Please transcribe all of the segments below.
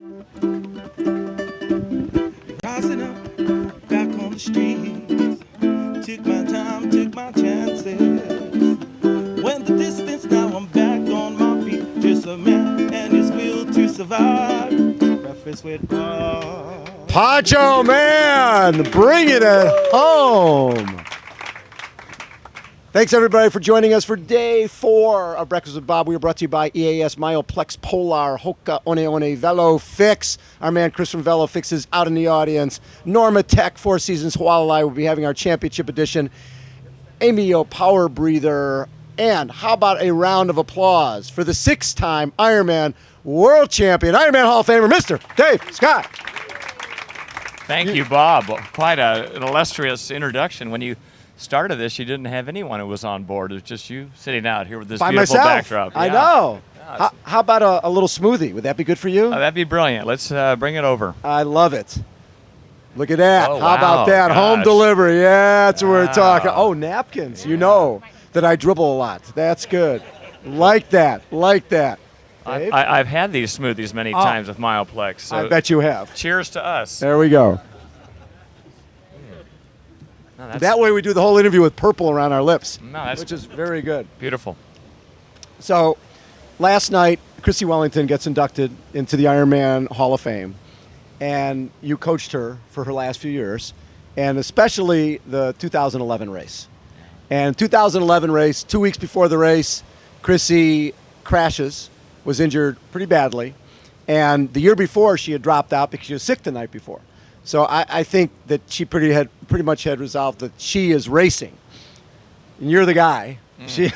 Rising up, back on the streets. Took my time, took my chances. Went the distance, now I'm back on my feet. Just a man and his will to survive. Breakfast with Bob. Poncho Man, bring it at home. Thanks, everybody, for joining us for day 4 of Breakfast with Bob. We are brought to you by EAS, Myoplex, Polar, Hoka, One Velo Fix. Our man Chris from Velo Fix is out in the audience. Norma Tech, Four Seasons, Hualalai will be having our championship edition. Amio Power Breather. And how about a round of applause for the 6-time Ironman World Champion, Ironman Hall of Famer, Mr. Dave Scott. Thank you, Bob. Quite an illustrious introduction. When you started this, you didn't have anyone who was on board. It was just you sitting out here with this By beautiful myself. backdrop. I Yeah. know. Yeah, How about a little smoothie? Would that be good for you? that'd be brilliant. Let's bring it over. I love it. Look at that. Oh, How about wow. that? Gosh. Home delivery. Yeah, that's what we're Wow. talking. Oh, napkins. You know that I dribble a lot. That's good. Like that. Like that. Dave? I've had these smoothies many times with Myoplex. So I bet you have. cheers to us. There we go. No, that's That way we do the whole interview with purple around our lips, No, that's which is very good. beautiful. So last night, Chrissie Wellington gets inducted into the Ironman Hall of Fame, and you coached her for her last few years, and especially the 2011 race. And 2011 race, 2 weeks before the race, Chrissie crashes, was injured pretty badly, and the year before she had dropped out because she was sick the night before. So I think that she pretty much had resolved that she is racing, and you're the guy. She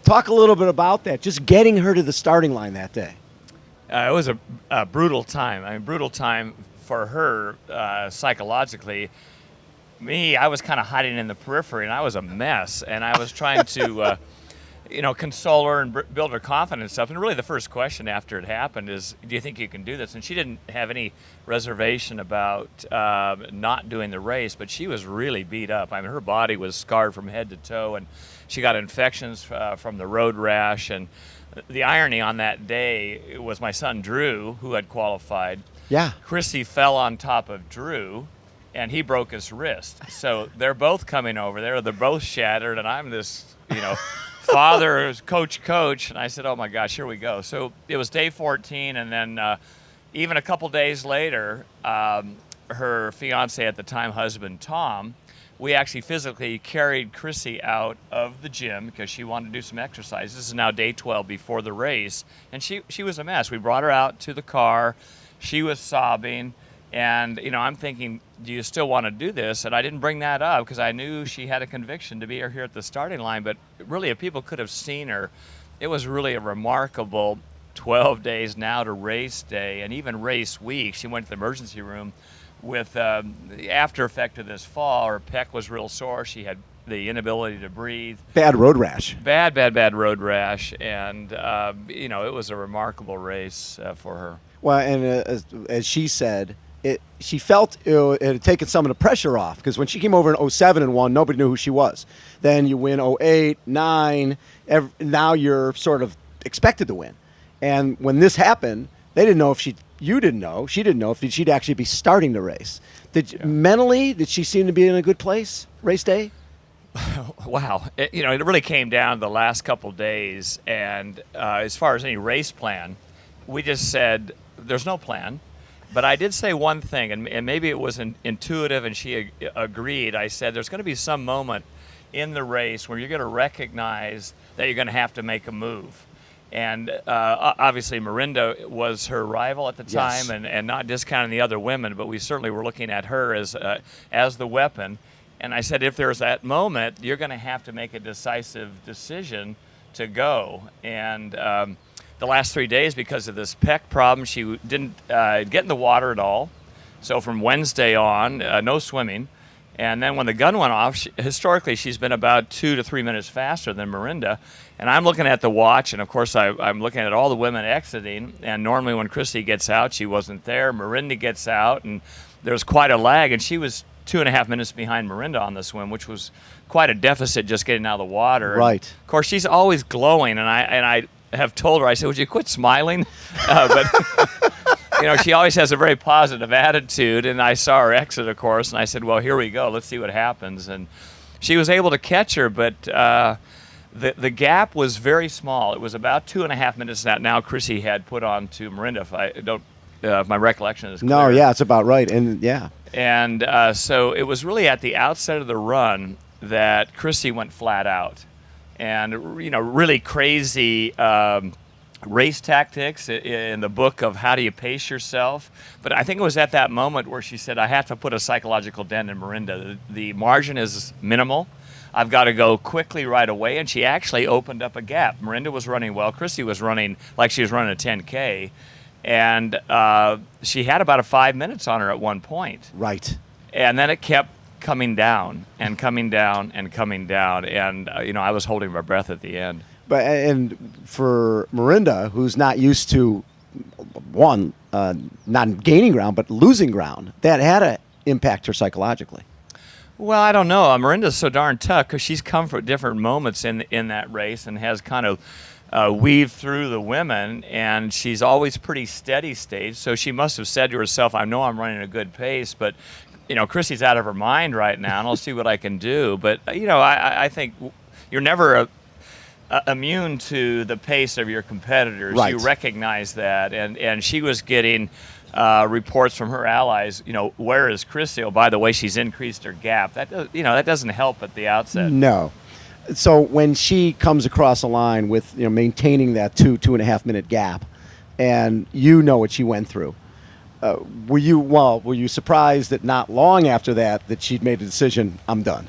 talk a little bit about that, just getting her to the starting line that day. It was a brutal time. I mean, brutal time for her psychologically. Me, I was kind of hiding in the periphery, and I was a mess. And I was trying to, console her and build her confidence and stuff. And really, the first question after it happened is, "Do you think you can do this?" And she didn't have any reservation about not doing the race, but she was really beat up. I mean, her body was scarred from head to toe, and she got infections from the road rash. And the irony on that day was my son Drew, who had qualified. Yeah. Chrissie fell on top of Drew, and he broke his wrist. So they're both coming over there. They're both shattered, and I'm this, father, coach, and I said, "Oh my gosh, here we go." So it was day 14, and then even a couple days later, her fiance at the time, husband Tom, we actually physically carried Chrissie out of the gym because she wanted to do some exercise. This is now day 12 before the race, and she was a mess. We brought her out to the car. She was sobbing, and I'm thinking, do you still want to do this? And I didn't bring that up because I knew she had a conviction to be here at the starting line. But really, if people could have seen her, it was really a remarkable 12 days now to race day, and even race week. She went to the emergency room with the after effect of this fall. Her pec was real sore. She had the inability to breathe. Bad road rash. Bad road rash. And, it was a remarkable race for her. Well, and as she said, she felt it had taken some of the pressure off, because when she came over in 07 and won, nobody knew who she was. Then you win 08, 9, now you're sort of expected to win. And when this happened, they didn't know if she didn't know if she'd actually be starting the race. Mentally, did she seem to be in a good place race day? Wow. It really came down the last couple days. And as far as any race plan, we just said there's no plan. But I did say one thing, and maybe it was intuitive, and she agreed. I said there's going to be some moment in the race where you're going to recognize that you're going to have to make a move. And obviously Mirinda was her rival at the time, Yes. and not discounting the other women, but we certainly were looking at her as the weapon. And I said, if there's that moment, you're going to have to make a decisive decision to go. And the last 3 days, because of this pec problem, she didn't get in the water at all. So from Wednesday on, no swimming. And then when the gun went off, historically she's been about 2 to 3 minutes faster than Mirinda. And I'm looking at the watch, and of course I'm looking at all the women exiting. And normally when Chrissie gets out, she wasn't there. Mirinda gets out, and there's quite a lag. And she was 2.5 minutes behind Mirinda on the swim, which was quite a deficit just getting out of the water. Right. And of course, she's always glowing, and I have told her, I said, would you quit smiling? But she always has a very positive attitude, and I saw her exit, of course, and I said, well, here we go. Let's see what happens. And she was able to catch her, but the gap was very small. It was about 2.5 minutes that now Chrissie had put on to Miranda, if my recollection is clear. No, yeah, it's about right. And yeah. And so it was really at the outset of the run that Chrissie went flat out. And, really crazy race tactics in the book of How Do You Pace Yourself. But I think it was at that moment where she said, I have to put a psychological dent in Miranda. The margin is minimal. I've got to go quickly right away. And she actually opened up a gap. Miranda was running well. Chrissie was running like she was running a 10K. And she had about 5 minutes on her at one point. Right. And then it kept coming down and coming down and coming down. And, I was holding my breath at the end. And for Miranda, who's not used to, not gaining ground, but losing ground, that had to impact her psychologically. Well, I don't know. Miranda's so darn tough because she's come from different moments in that race and has kind of weaved through the women, and she's always pretty steady state. So she must have said to herself, I know I'm running a good pace, but, Chrissie's out of her mind right now, and I'll see what I can do. But, I think you're never immune to the pace of your competitors. Right. You recognize that, and she was getting reports from her allies. Where is Chrissie? Oh, by the way, she's increased her gap. That doesn't help at the outset. No. So when she comes across a line with maintaining that 2.5 minute gap, and what she went through, were you surprised that not long after that she'd made a decision? I'm done.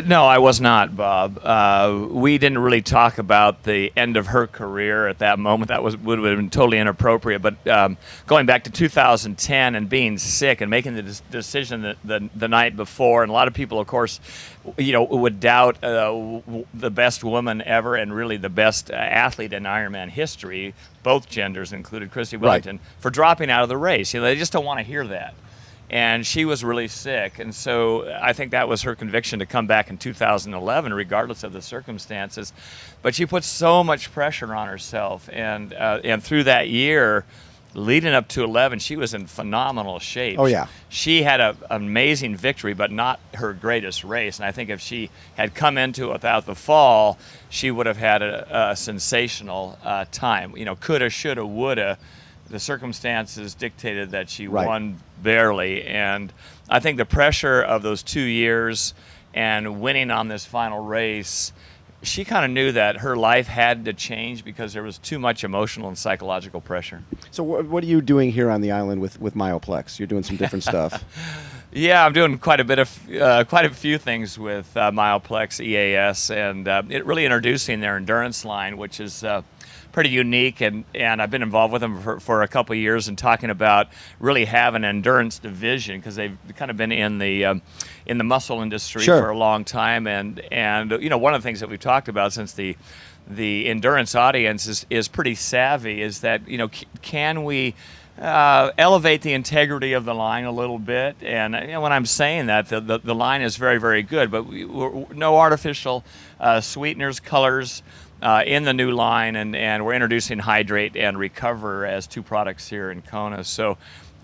No, I was not, Bob. We didn't really talk about the end of her career at that moment. That would have been totally inappropriate. But going back to 2010 and being sick and making the decision the night before, and a lot of people, of course, would doubt the best woman ever and really the best athlete in Ironman history, both genders included, Chrissie Wellington, for dropping out of the race. They just don't want to hear that. And she was really sick, and so I think that was her conviction to come back in 2011, regardless of the circumstances. But she put so much pressure on herself, and through that year, leading up to 11, she was in phenomenal shape. Oh, yeah. She had an amazing victory, but not her greatest race. And I think if she had come into it without the fall, she would have had a sensational time. Coulda, shoulda, woulda. The circumstances dictated that she won barely, and I think the pressure of those 2 years and winning on this final race, she kind of knew that her life had to change because there was too much emotional and psychological pressure. So what are you doing here on the island with Myoplex? You're doing some different stuff. Yeah, I'm doing quite a few things with Myoplex EAS, and it really introducing their endurance line, which is pretty unique, and I've been involved with them for a couple of years and talking about really having an endurance division because they've kind of been in the muscle industry for a long time, and one of the things that we've talked about since the endurance audience is pretty savvy is that can we elevate the integrity of the line a little bit, and when I'm saying that the line is very, very good, but no artificial sweeteners, colors in the new line, and we're introducing Hydrate and Recover as two products here in Kona. So,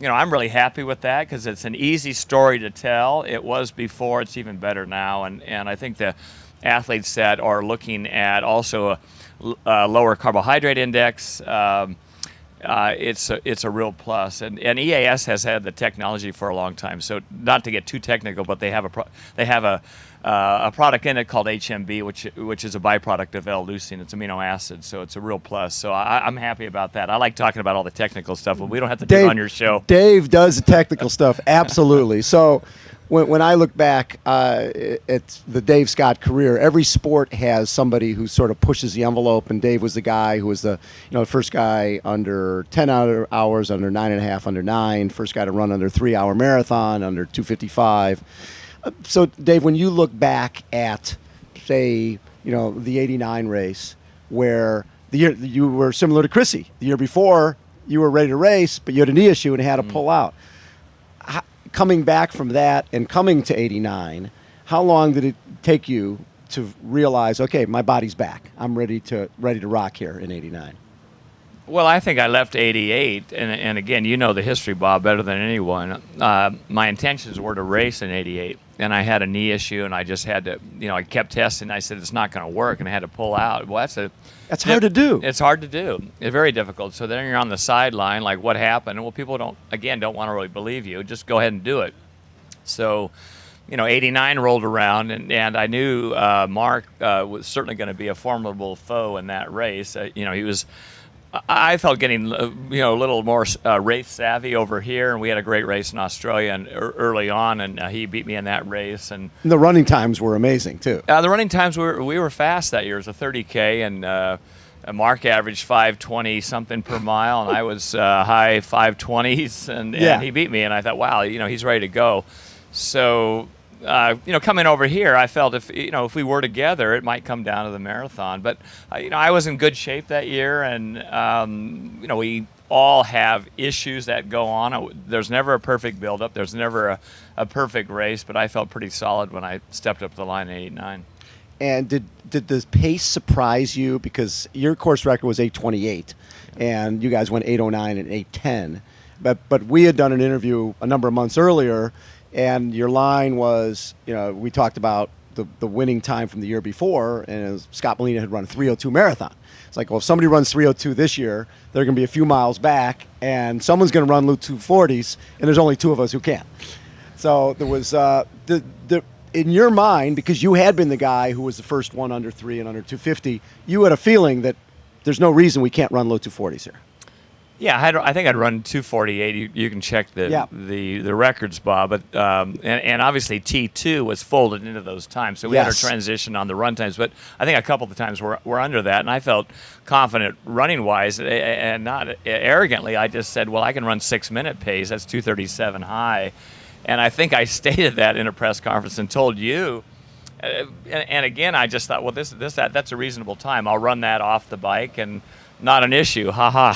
I'm really happy with that because it's an easy story to tell. It was before, it's even better now, and I think the athletes that are looking at also a lower carbohydrate index, it's a real plus. And EAS has had the technology for a long time. So not to get too technical, but they have a product in it called HMB, which is a byproduct of L-leucine. It's amino acid, so it's a real plus. So I'm happy about that. I like talking about all the technical stuff, but we don't have to do it on your show. Dave does the technical stuff, absolutely. So when I look back at the Dave Scott career, every sport has somebody who sort of pushes the envelope, and Dave was the guy who was the first guy under 10 hours, under 9.5, under 9, first guy to run under 3-hour marathon, under 2:55. So, Dave, when you look back at, say, the 89 race, where the year you were similar to Chrissie, the year before you were ready to race, but you had a knee issue and had to pull out. Coming back from that and coming to 89, how long did it take you to realize, okay, my body's back, I'm ready to rock here in 89? Well, I think I left 88, and again, you know the history, Bob, better than anyone. My intentions were to race in 88, and I had a knee issue, and I just had to, I kept testing. I said it's not going to work, and I had to pull out. Well, that's hard to do. It's hard to do. It's very difficult. So then you're on the sideline, like, what happened? Well, people don't want to really believe you. Just go ahead and do it. So, 89 rolled around, and I knew Mark was certainly going to be a formidable foe in that race. He was. I felt getting, a little more race savvy over here, and we had a great race in Australia and early on, and he beat me in that race. And the running times were amazing too. The running times we were fast that year. It was a 30K, and Mark averaged 5:20 something per mile, and I was high 5:20s, and he beat me. And I thought, wow, he's ready to go. So. Coming over here, I felt if we were together, it might come down to the marathon. But I was in good shape that year, and we all have issues that go on. There's never a perfect buildup. There's never a perfect race. But I felt pretty solid when I stepped up the line in '89. And did the pace surprise you? Because your course record was 8:28, and you guys went 8:09 and 8:10. But we had done an interview a number of months earlier. And your line was, we talked about the winning time from the year before, and Scott Molina had run a 3:02 marathon. It's like, well, if somebody runs 3:02 this year, they're going to be a few miles back, and someone's going to run 2:40s, and there's only two of us who can. So there was, in your mind, because you had been the guy who was the first one under 3 and under 250, you had a feeling that there's no reason we can't run low 240s here. Yeah, I think I'd run 2:48. You can check the records, Bob. But and obviously T2 was folded into those times, so we had a transition on the run times. But I think a couple of times we're under that, and I felt confident running wise, and not arrogantly. I just said, well, I can run 6-minute pace. That's 2:37 high, and I think I stated that in a press conference and told you. And again, I just thought, well, that's a reasonable time. I'll run that off the bike and. Not an issue, haha.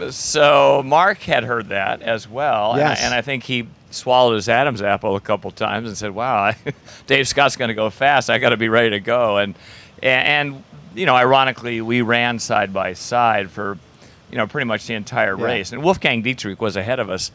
So Mark had heard that as well, and I think he swallowed his Adam's apple a couple times and said, "Wow, Dave Scott's going to go fast. I got to be ready to go." And ironically, we ran side by side for pretty much the entire race. And Wolfgang Dietrich was ahead of us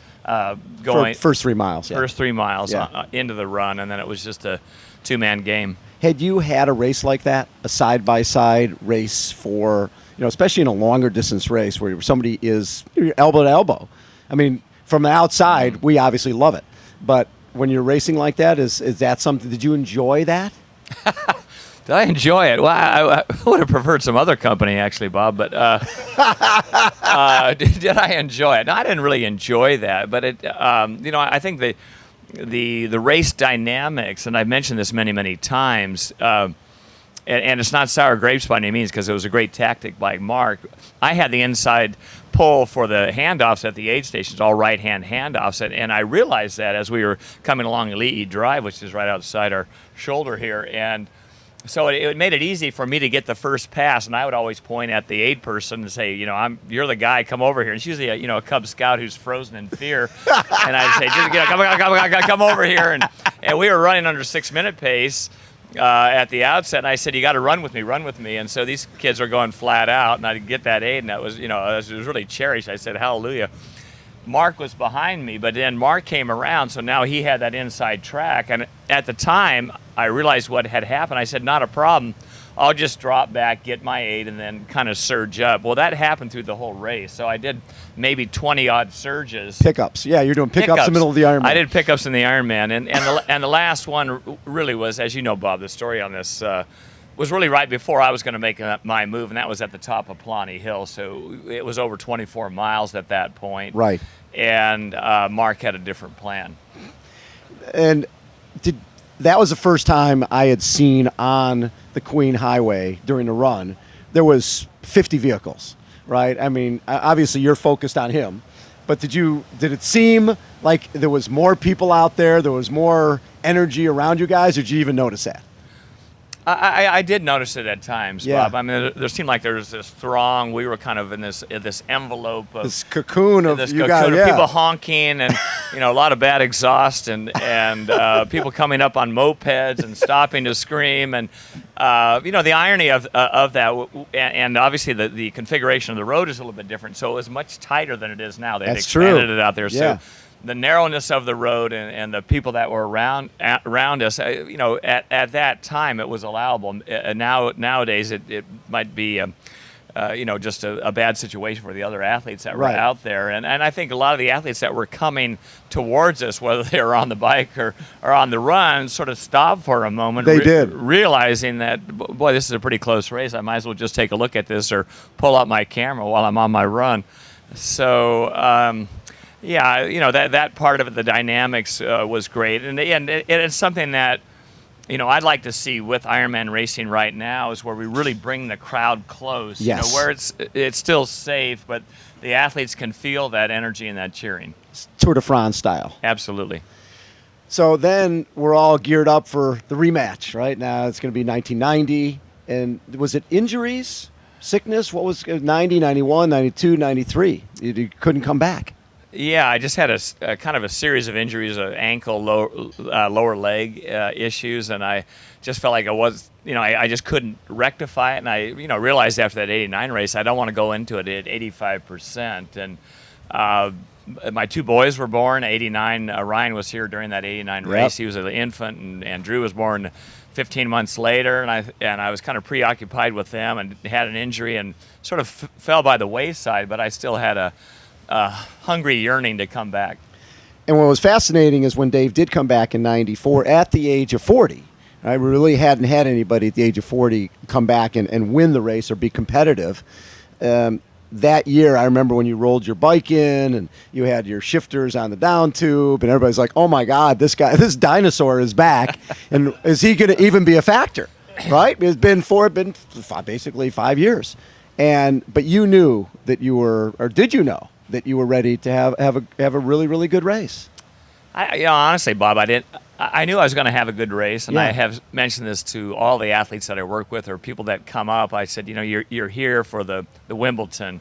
going first 3 miles. First 3 miles into the run, and then it was just a two-man game. Had you had a race like that, a side-by-side race for, especially in a longer distance race where somebody is elbow to elbow? I mean, from the outside, we obviously love it. But when you're racing like that, is that something, did you enjoy that? Did I enjoy it? Well, I would have preferred some other company, actually, Bob. But did I enjoy it? No, I didn't really enjoy that. But I think the race dynamics, and I've mentioned this many, many times, and it's not sour grapes by any means because it was a great tactic by Mark. I had the inside pull for the handoffs at the aid stations, all right-hand handoffs, and I realized that as we were coming along Lee Drive, which is right outside our shoulder here, and so it made it easy for me to get the first pass, and I would always point at the aid person and say, you're the guy, come over here. And it's usually a Cub Scout who's frozen in fear, and I'd say, come over here. And we were running under 6-minute pace at the outset, and I said, you got to run with me. And so these kids are going flat out, and I'd get that aid, and that was, it was really cherished. I said, hallelujah. Mark was behind me, but then Mark came around, so now he had that inside track. And at the time, I realized what had happened. I said, not a problem. I'll just drop back, get my aid, and then kind of surge up. Well, that happened through the whole race. So I did maybe 20-odd surges. Pickups. Yeah, you're doing pickups in the middle of the Ironman. I did pickups in the Ironman. And the last one really was, as you know, Bob, the story on this was really right before I was going to make my move, and that was at the top of Paulani Hill. So it was over 24 miles at that point. Right. And Mark had a different plan. And that was the first time I had seen on the Queen Highway during the run, there was 50 vehicles, right? I mean, obviously you're focused on him, but did it seem like there was more people out there was more energy around you guys, or did you even notice that? I did notice it at times, Bob. I mean, there seemed like there was this throng. We were kind of in this envelope of this cocoon of people honking, and a lot of bad exhaust, and people coming up on mopeds and stopping to scream, and the irony of that, and obviously the configuration of the road is a little bit different, so it was much tighter than it is now. They've That's expanded true. it out there, Yeah. so the narrowness of the road and the people that were around us, at that time it was allowable. Nowadays it might be. Just a bad situation for the other athletes that were Right. out there. And I think a lot of the athletes that were coming towards us, whether they were on the bike or on the run, sort of stopped for a moment. They did. Realizing that, boy, this is a pretty close race. I might as well just take a look at this or pull out my camera while I'm on my run. So, that part of it, the dynamics was great. And it's something that, I'd like to see with Ironman racing right now is where we really bring the crowd close. Yes. Where it's still safe, but the athletes can feel that energy and that cheering. Tour de France style. Absolutely. So then we're all geared up for the rematch, right? Now it's going to be 1990. And was it injuries, sickness? What was 90, 91, 92, 93? You couldn't come back. Yeah, I just had a kind of a series of injuries, ankle, lower leg issues, and I just felt like I just couldn't rectify it. And I, realized after that 89 race, I don't want to go into it at 85%. And my two boys were born 89. Ryan was here during that 89 Yep. race. He was an infant, and Drew was born 15 months later. And I was kind of preoccupied with them and had an injury and sort of fell by the wayside. But I still had a hungry yearning to come back. And what was fascinating is when Dave did come back in 94 at the age of 40. I really hadn't had anybody at the age of 40 come back and win the race or be competitive. That year, I remember when you rolled your bike in and you had your shifters on the down tube and everybody's like, oh my God, this dinosaur is back. And is he going to even be a factor? Right? It's been basically 5 years. But you knew that you were, or did you know that you were ready to have a really, really good race? Honestly, Bob, I knew I was going to have a good race, and Yeah. I have mentioned this to all the athletes that I work with or people that come up. I said, you're here for the Wimbledon.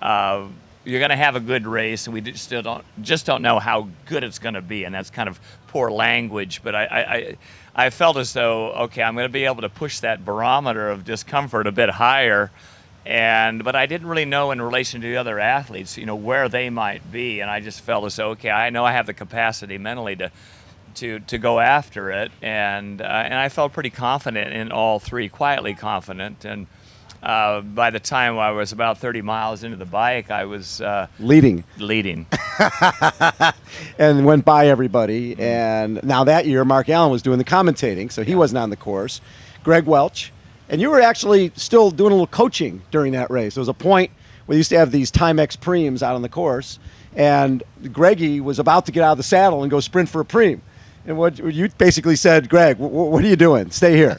You're going to have a good race, and we just don't know how good it's going to be, and that's kind of poor language. But I felt as though, okay, I'm going to be able to push that barometer of discomfort a bit higher. But I didn't really know in relation to the other athletes, where they might be. And I just felt as though, okay, I know I have the capacity mentally to go after it. And I felt pretty confident in all three, quietly confident. And by the time I was about 30 miles into the bike, I was Leading. And went by everybody. And now that year, Mark Allen was doing the commentating, so he wasn't on the course. Greg Welch. And you were actually still doing a little coaching during that race. There was a point where they used to have these Timex Preems out on the course, and Greggy was about to get out of the saddle and go sprint for a Preem. And what you basically said, Greg, what are you doing? Stay here.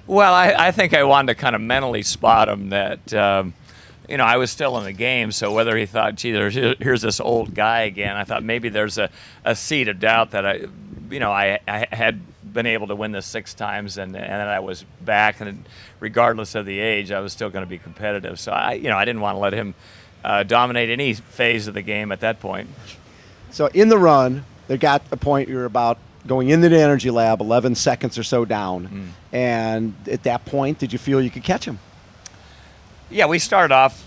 Well, I think I wanted to kind of mentally spot him that, I was still in the game. So whether he thought, gee, here's this old guy again, I thought maybe there's a seed of doubt that I had been able to win this 6 times, and I was back, and regardless of the age, I was still going to be competitive. So I didn't want to let him dominate any phase of the game at that point. So in the run, there got a point you were about going into the energy lab, 11 seconds or so down. And at that point, did you feel you could catch him? Yeah, we started off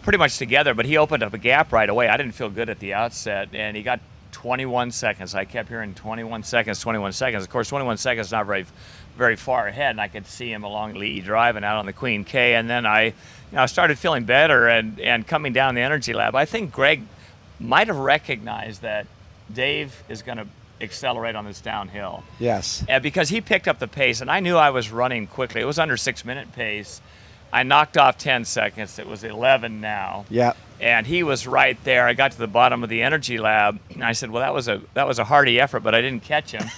pretty much together, but he opened up a gap right away. I didn't feel good at the outset, and he got 21 seconds. I kept hearing 21 seconds, 21 seconds. Of course, 21 seconds is not very far ahead, and I could see him along Lee Drive and out on the Queen K. And then I started feeling better and coming down the energy lab. I think Greg might have recognized that Dave is going to accelerate on this downhill. Yes. Because he picked up the pace, and I knew I was running quickly. It was under 6-minute pace. I knocked off 10 seconds. It was 11 now. Yeah. And he was right there. I got to the bottom of the energy lab, and I said, well, that was a hearty effort, but I didn't catch him.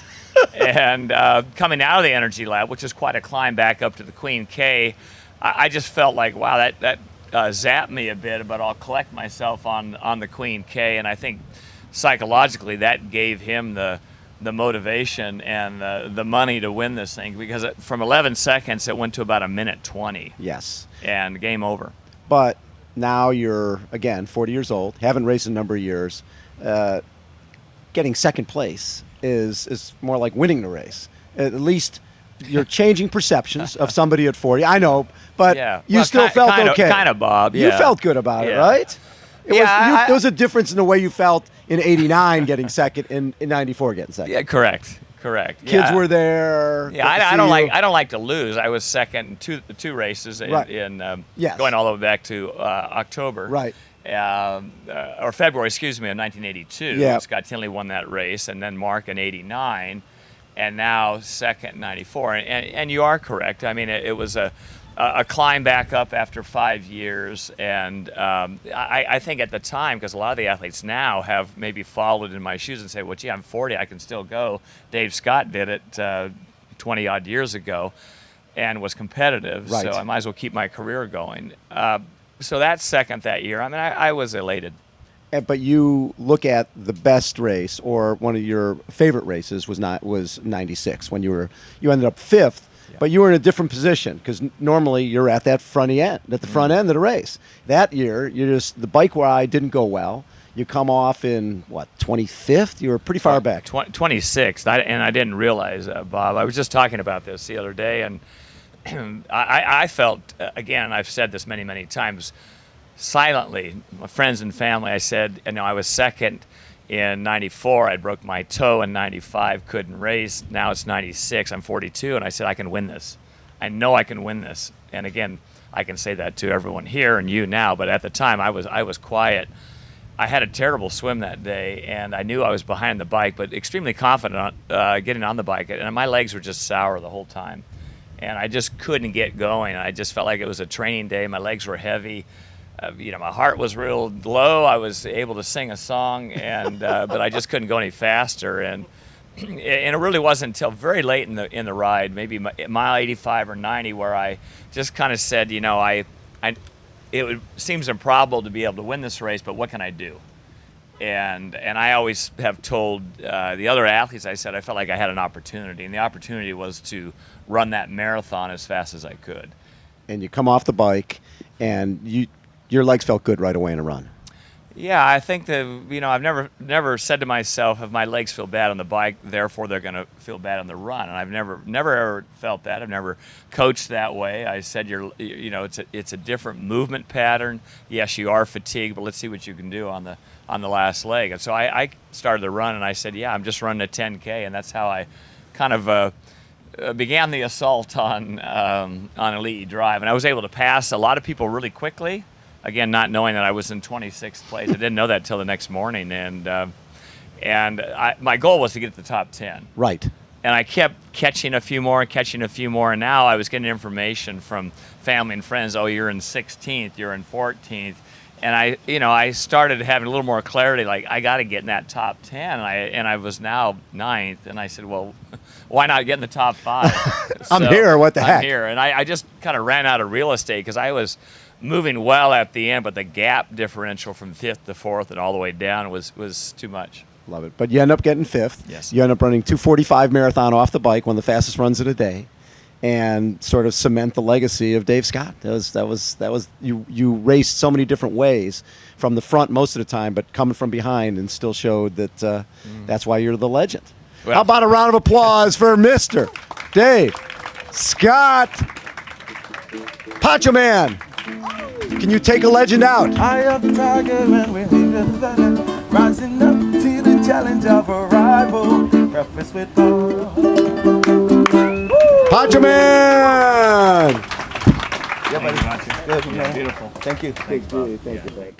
And coming out of the energy lab, which is quite a climb back up to the Queen K, I just felt like, wow, that zapped me a bit, but I'll collect myself on the Queen K. And I think psychologically that gave him the motivation and the money to win this thing, because from 11 seconds, it went to about 1:20. Yes. And game over. But now you're, again, 40 years old, haven't raced a number of years. Getting second place is more like winning the race. At least you're changing perceptions of somebody at 40. I know, but Yeah. you Well, still felt okay. Kind of, Bob. You Yeah. felt good about it, Yeah. right? Yeah, There was a difference in the way you felt in '89 getting second, in '94 getting second. Yeah, correct. Kids Yeah. were there. Yeah, got to I see don't you. I don't like to lose. I was second in two races Right. Yes. going all the way back to October. Right. Or February, excuse me, of 1982. Yeah. Scott Tinley won that race, and then Mark in '89, and now second in '94. And you are correct. I mean, it was a climb back up after 5 years, and I think at the time, because a lot of the athletes now have maybe followed in my shoes and say, well, gee, I'm 40, I can still go. Dave Scott did it 20 odd years ago and was competitive, Right. so I might as well keep my career going. So that's second that year. I mean, I was elated. But you look at the best race, or one of your favorite races was '96 when you ended up fifth. But you were in a different position because normally you're at that front end of the race. That year, the bike ride didn't go well. You come off in, 25th? You were pretty far back. 26th, and I didn't realize, Bob. I was just talking about this the other day, and I felt, again, I've said this many, many times, silently, my friends and family, I said, I was second in '94. I broke my toe in '95, couldn't race. Now it's '96, I'm 42, and I said, I can win this. I know I can win this. And again, I can say that to everyone here and you now, but at the time I was quiet. I had a terrible swim that day, and I knew I was behind the bike, but extremely confident getting on the bike, and my legs were just sour the whole time. And I just couldn't get going. I just felt like it was a training day. My legs were heavy. My heart was real low. I was able to sing a song, and but I just couldn't go any faster. And it really wasn't until very late in the ride, maybe mile 85 or 90, where I just kind of said, it seems improbable to be able to win this race, but what can I do? And I always have told the other athletes, I said I felt like I had an opportunity, and the opportunity was to run that marathon as fast as I could. And you come off the bike, and your legs felt good right away in a run. Yeah, I think that, I've never said to myself, if my legs feel bad on the bike, therefore they're going to feel bad on the run. And I've never ever felt that. I've never coached that way. I said, it's a different movement pattern. Yes, you are fatigued, but let's see what you can do on the last leg. And so I started the run, and I said, yeah, I'm just running a 10K, and that's how I kind of began the assault on Elite Drive. And I was able to pass a lot of people really quickly. Again, not knowing that I was in 26th place. I didn't know that till the next morning, and my goal was to get to the top 10. Right. And I kept catching a few more, and now I was getting information from family and friends. Oh, you're in 16th, you're in 14th, and I started having a little more clarity. Like, I got to get in that top 10, and I was now 9th, and I said, well, why not get in the top 5? I'm here. What the heck? I'm here, and I just kind of ran out of real estate because I was moving well at the end, but the gap differential from 5th to 4th and all the way down was too much. Love it. But you end up getting 5th. Yes. You end up running 2:45 marathon off the bike, one of the fastest runs of the day, and sort of cement the legacy of Dave Scott. That was you raced so many different ways from the front most of the time, but coming from behind, and still showed that that's why you're the legend. Well, how about a round of applause for Mr. Dave Scott? Pancho Man, can you take a legend out? Eye of the tiger and we're rising up to the challenge of a rival. Breakfast with Paul. Pancho Man! Yeah, buddy. Thank you, Good, man. Beautiful. Thank you. Thanks, Bob. Thank you.